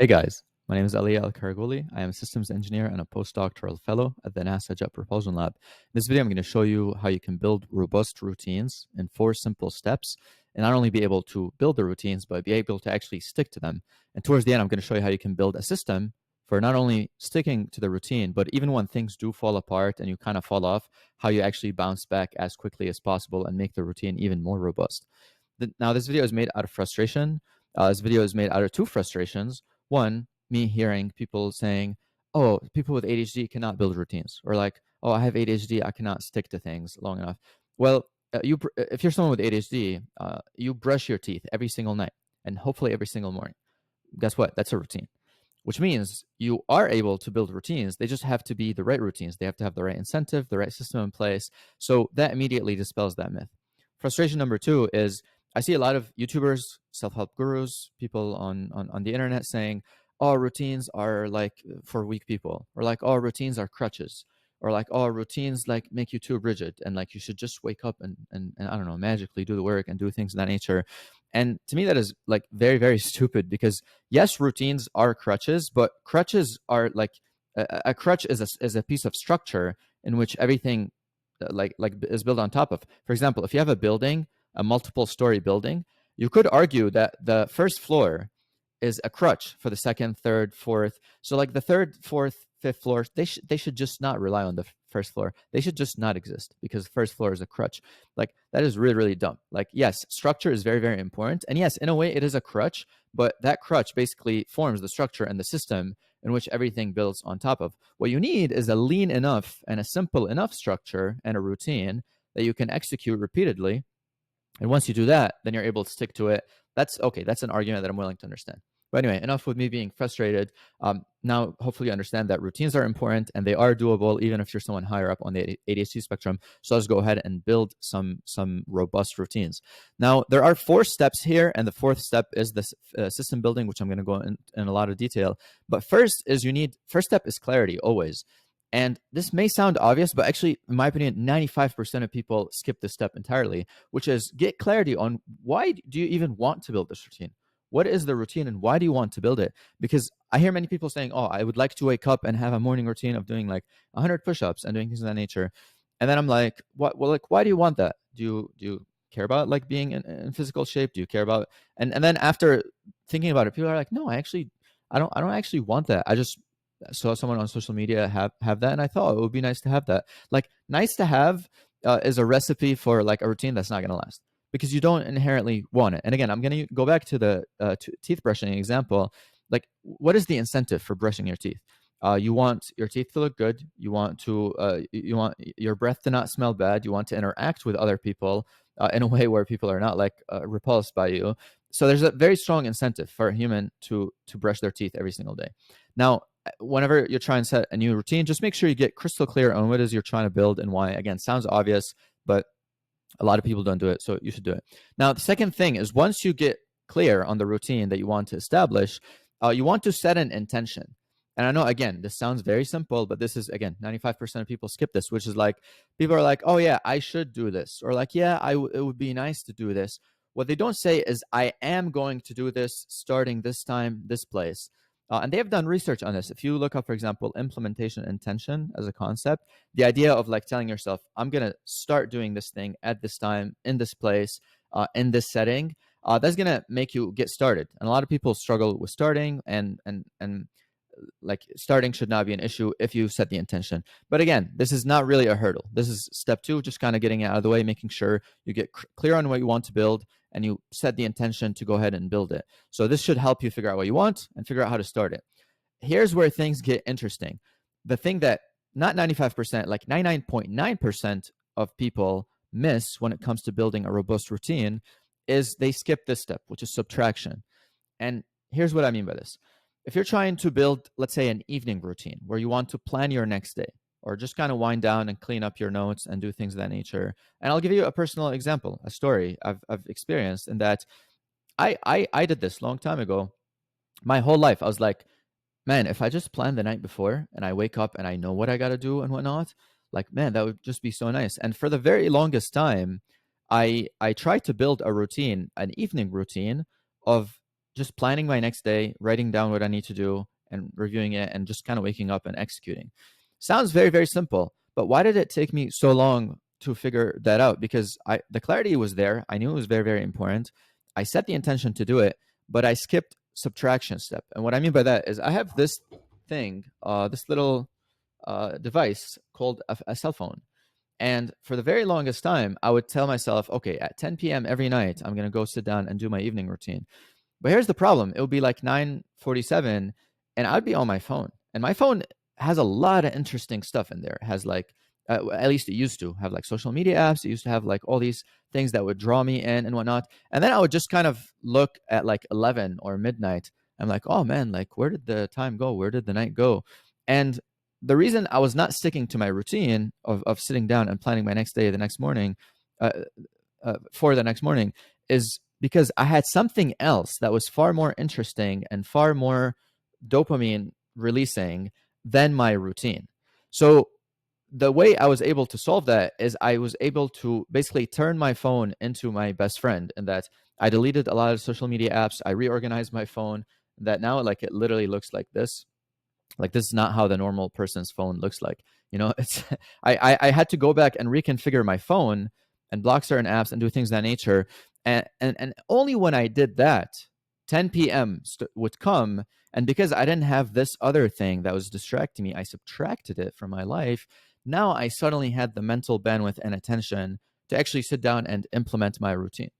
Hey guys, my name is Ali Al-Karagoli. I am a systems engineer and a postdoctoral fellow at the NASA Jet Propulsion Lab. In this video, I'm going to show you how you can build robust routines in 4 simple steps and not only be able to build the routines, but be able to actually stick to them. And towards the end, I'm going to show you how you can build a system for not only sticking to the routine, but even when things do fall apart and you kind of fall off, how you actually bounce back as quickly as possible and make the routine even more robust. Now, this video is made out of frustration. This video is made out of 2 frustrations. One, me hearing people saying, oh, people with ADHD cannot build routines, or like, oh, I have ADHD, I cannot stick to things long enough. Well, if you're someone with ADHD, you brush your teeth every single night and hopefully every single morning. Guess what? That's a routine, which means you are able to build routines. They just have to be the right routines. They have to have the right incentive, the right system in place. So that immediately dispels that myth. Frustration number 2 is I see a lot of YouTubers, self-help gurus, people on the internet saying, oh, routines are like for weak people, or like, oh, routines are crutches, or like, oh, routines like make you too rigid, and like you should just wake up and I don't know, magically do the work and do things of that nature. And to me, that is like very, very stupid because yes, routines are crutches, but crutches are like a crutch is a piece of structure in which everything like is built on top of. For example, if you have a building, a multiple story building, you could argue that the first floor is a crutch for the second, third, fourth. So like the third, fourth, fifth floors, they should just not rely on the first floor. They should just not exist because the first floor is a crutch. Like that is really, really dumb. Like, yes, structure is very, very important. And yes, in a way it is a crutch, but that crutch basically forms the structure and the system in which everything builds on top of. What you need is a lean enough and a simple enough structure and a routine that you can execute repeatedly. And once you do that, then you're able to stick to it. That's okay. That's an argument that I'm willing to understand. But anyway, enough with me being frustrated. Now, hopefully, you understand that routines are important and they are doable, even if you're someone higher up on the ADHD spectrum. So let's go ahead and build some robust routines. Now, there are 4 steps here, and the 4th step is this system building, which I'm going to go in a lot of detail. But first step is clarity always. And this may sound obvious, but actually, in my opinion, 95% of people skip this step entirely, which is get clarity on why do you even want to build this routine? What is the routine and why do you want to build it? Because I hear many people saying, oh, I would like to wake up and have a morning routine of doing like 100 push-ups and doing things of that nature. And then I'm like, what? Well, like, why do you want that? Do you care about like being in physical shape? Do you care about, and then after thinking about it, people are like, no, I don't actually want that. I just saw someone on social media have that, and I thought it would be nice to have that. Like, nice to have is a recipe for like a routine that's not going to last because you don't inherently want it. And again, I'm going to go back to the teeth brushing example. Like, what is the incentive for brushing your teeth? You want your teeth to look good. You want your breath to not smell bad. You want to interact with other people in a way where people are not like repulsed by you. So there's a very strong incentive for a human to brush their teeth every single day. Now, whenever you're trying to set a new routine, just make sure you get crystal clear on what it is you're trying to build and why. Again, sounds obvious, but a lot of people don't do it, so you should do it. Now, the second thing is once you get clear on the routine that you want to establish, you want to set an intention. And I know, again, this sounds very simple, but this is, again, 95% of people skip this, which is like, people are like, oh yeah, I should do this. Or like, yeah, it would be nice to do this. What they don't say is, I am going to do this starting this time, this place. And they have done research on this. If you look up, for example, implementation intention as a concept, the idea of like telling yourself, I'm going to start doing this thing at this time, in this place, in this setting, that's going to make you get started. And a lot of people struggle with starting, and like starting should not be an issue if you set the intention. But again, this is not really a hurdle. This is step 2, just kind of getting it out of the way, making sure you get clear on what you want to build and you set the intention to go ahead and build it. So this should help you figure out what you want and figure out how to start it. Here's where things get interesting. The thing that not 95%, like 99.9% of people miss when it comes to building a robust routine is they skip this step, which is subtraction. And here's what I mean by this. If you're trying to build, let's say, an evening routine where you want to plan your next day or just kind of wind down and clean up your notes and do things of that nature. And I'll give you a personal example, a story I've experienced in that I did this long time ago. My whole life, I was like, man, if I just plan the night before and I wake up and I know what I got to do and whatnot, like, man, that would just be so nice. And for the very longest time, I tried to build a routine, an evening routine of just planning my next day, writing down what I need to do and reviewing it, and just kind of waking up and executing. Sounds very, very simple, but why did it take me so long to figure that out? Because the clarity was there. I knew it was very, very important. I set the intention to do it, but I skipped subtraction step. And what I mean by that is I have this thing, this little device called a cell phone. And for the very longest time, I would tell myself, okay, at 10 p.m. every night, I'm going to go sit down and do my evening routine. But here's the problem. It would be like 9:47 and I'd be on my phone. And my phone has a lot of interesting stuff in there. It has like at least it used to have like social media apps. It used to have like all these things that would draw me in and whatnot. And then I would just kind of look at like 11 or midnight. I'm like, oh man, like where did the time go? Where did the night go? And the reason I was not sticking to my routine of sitting down and planning my next day the next morning uh, for the next morning is because I had something else that was far more interesting and far more dopamine releasing than my routine. So the way I was able to solve that is I was able to basically turn my phone into my best friend, and that I deleted a lot of social media apps. I reorganized my phone that now like it literally looks like this. Like this is not how the normal person's phone looks like. You know, it's I had to go back and reconfigure my phone and block certain apps and do things of that nature. And only when I did that, 10 p.m. Would come, and because I didn't have this other thing that was distracting me, I subtracted it from my life. Now I suddenly had the mental bandwidth and attention to actually sit down and implement my routine,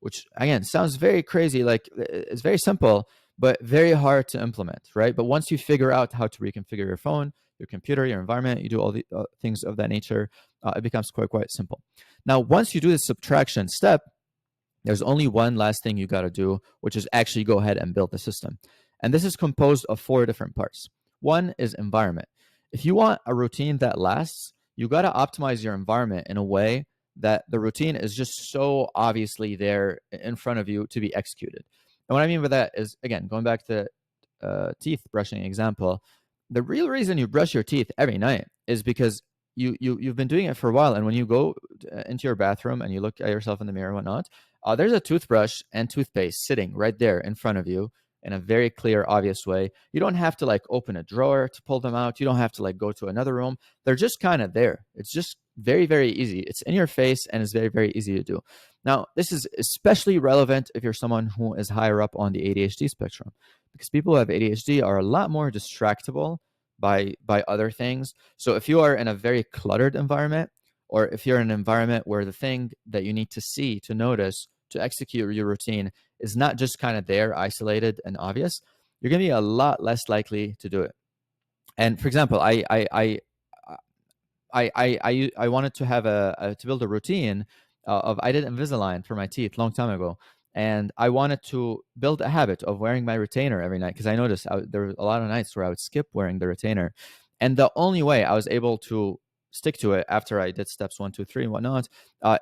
which again sounds very crazy. Like it's very simple, but very hard to implement, right? But once you figure out how to reconfigure your phone, your computer, your environment, you do all the things of that nature, it becomes quite simple. Now, once you do the subtraction step, there's only one last thing you got to do, which is actually go ahead and build the system. And this is composed of 4 different parts. One is environment. If you want a routine that lasts, you got to optimize your environment in a way that the routine is just so obviously there in front of you to be executed. And what I mean by that is, again, going back to teeth brushing example, the real reason you brush your teeth every night is because you've been doing it for a while, and when you go into your bathroom and you look at yourself in the mirror and whatnot, there's a toothbrush and toothpaste sitting right there in front of you in a very clear, obvious way. You don't have to like open a drawer to pull them out. You don't have to like go to another room. They're just kind of there. It's just very, very easy. It's in your face and it's very, very easy to do. Now, this is especially relevant if you're someone who is higher up on the ADHD spectrum, because people who have ADHD are a lot more distractible by other things. So if you are in a very cluttered environment, or if you're in an environment where the thing that you need to see, to notice, to execute your routine is not just kind of there, isolated and obvious, you're going to be a lot less likely to do it. And for example, I wanted to have to build a routine of I did Invisalign for my teeth long time ago, and I wanted to build a habit of wearing my retainer every night, because I noticed there were a lot of nights where I would skip wearing the retainer, and the only way I was able to stick to it after I did steps 1, 2, 3 and whatnot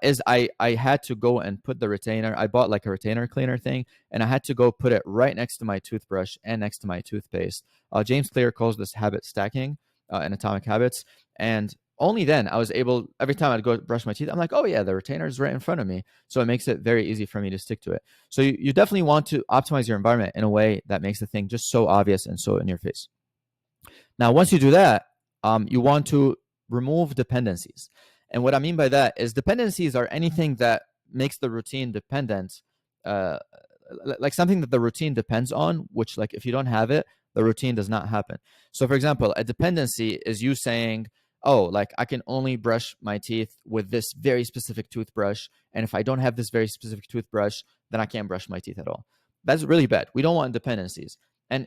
is I had to go and put the retainer. I bought like a retainer cleaner thing, and I had to go put it right next to my toothbrush and next to my toothpaste. James Clear calls this habit stacking in Atomic Habits, and only then I was able, every time I'd go brush my teeth, I'm like, oh yeah, the retainer is right in front of me. So it makes it very easy for me to stick to it. So you definitely want to optimize your environment in a way that makes the thing just so obvious and so in your face. Now, once you do that, you want to remove dependencies. And what I mean by that is dependencies are anything that makes the routine dependent, uh, like something that the routine depends on, which like if you don't have it, the routine does not happen. So for example, a dependency is you saying, oh, like I can only brush my teeth with this very specific toothbrush. And if I don't have this very specific toothbrush, then I can't brush my teeth at all. That's really bad. We don't want dependencies. And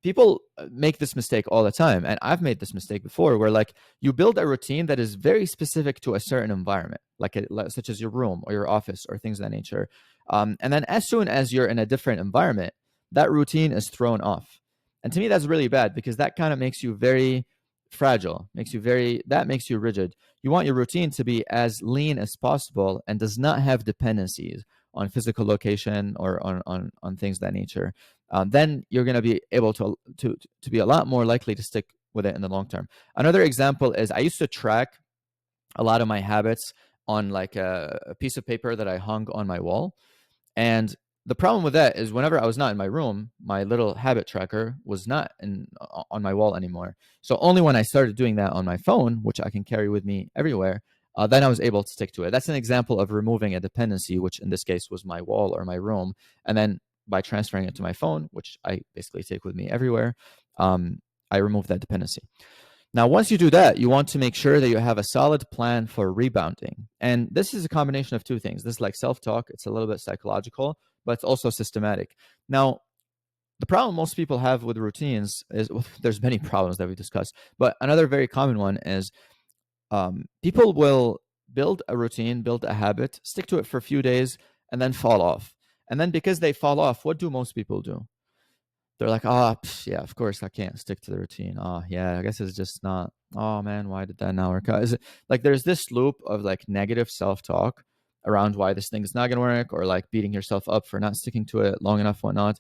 people make this mistake all the time. And I've made this mistake before, where like you build a routine that is very specific to a certain environment, like such as your room or your office or things of that nature. And then as soon as you're in a different environment, that routine is thrown off. And to me, that's really bad, because that kind of makes you very fragile, that makes you rigid. You want your routine to be as lean as possible and does not have dependencies on physical location or on things of that nature. Then you're going to be able to be a lot more likely to stick with it in the long term. Another example is I used to track a lot of my habits on like a piece of paper that I hung on my wall. And the problem with that is whenever I was not in my room, my little habit tracker was not on my wall anymore. So only when I started doing that on my phone, which I can carry with me everywhere, then I was able to stick to it. That's an example of removing a dependency, which in this case was my wall or my room. And then by transferring it to my phone, which I basically take with me everywhere, I remove that dependency. Now, once you do that, you want to make sure that you have a solid plan for rebounding. And this is a combination of two things. This is like self-talk. It's a little bit psychological, but it's also systematic. Now, the problem most people have with routines is, well, there's many problems that we discussed, but another very common one is people will build a routine, build a habit, stick to it for a few days, and then fall off. And then because they fall off, what do most people do? They're like, oh, yeah, of course I can't stick to the routine. Oh, yeah, I guess it's just not. Oh man, why did that not work out? Is it like there's this loop of like negative self-talk around why this thing is not going to work, or like beating yourself up for not sticking to it long enough, whatnot.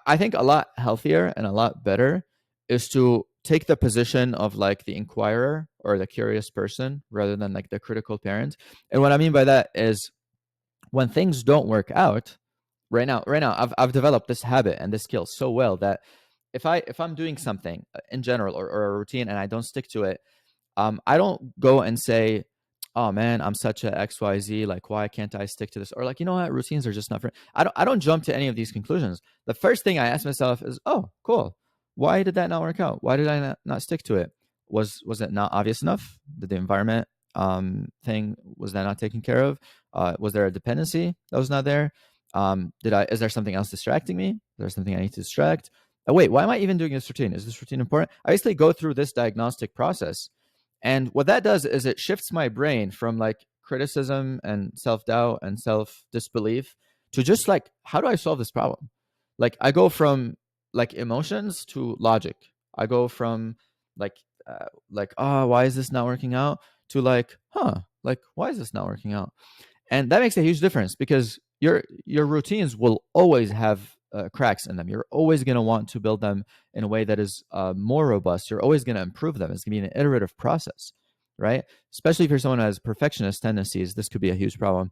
I think a lot healthier and a lot better is to take the position of like the inquirer or the curious person rather than like the critical parent. And what I mean by that is when things don't work out, right now I've developed this habit and this skill so well that if I'm doing something in general, or a routine, and I don't stick to it, I don't go and say, oh man, I'm such a XYZ, like why can't I stick to this, or like, you know what, routines are just not for. I don't jump to any of these conclusions. The first thing I ask myself is, oh cool, why did that not work out? Why did I not stick to it? Was it not obvious enough? Did the environment thing, was that not taken care of? Was there a dependency that was not there? Is there something else distracting me? Is there something I need to distract? Oh wait, why am I even doing this routine? Is this routine important? I basically go through this diagnostic process, and what that does is it shifts my brain from like criticism and self-doubt and self-disbelief to just like, how do I solve this problem? Like I go from like emotions to logic. I go from like oh, why is this not working out, to like, like why is this not working out? And that makes a huge difference, because your routines will always have cracks in them. You're always going to want to build them in a way that is more robust. You're always going to improve them. It's going to be an iterative process, right? Especially if you're someone who has perfectionist tendencies, this could be a huge problem.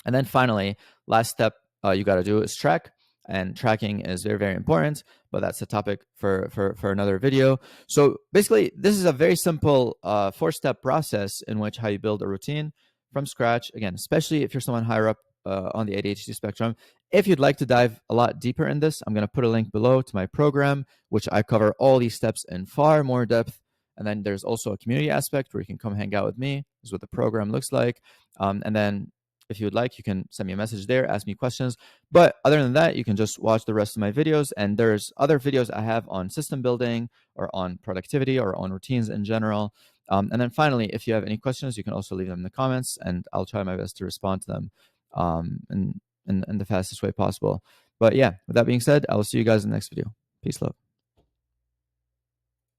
And then finally, last step you got to do is track. And tracking is very, very important, but that's a topic for another video. So basically, this is a very simple 4-step process in which how you build a routine from scratch. Again, especially if you're someone higher up on the ADHD spectrum. If you'd like to dive a lot deeper in this, I'm going to put a link below to my program, which I cover all these steps in far more depth. And then there's also a community aspect where you can come hang out with me. This is what the program looks like. And then if you would like, you can send me a message there, ask me questions. But other than that, you can just watch the rest of my videos. And there's other videos I have on system building, or on productivity, or on routines in general. And then finally, if you have any questions, you can also leave them in the comments, and I'll try my best to respond to them in the fastest way possible. But yeah, with that being said, I will see you guys in the next video. Peace, love.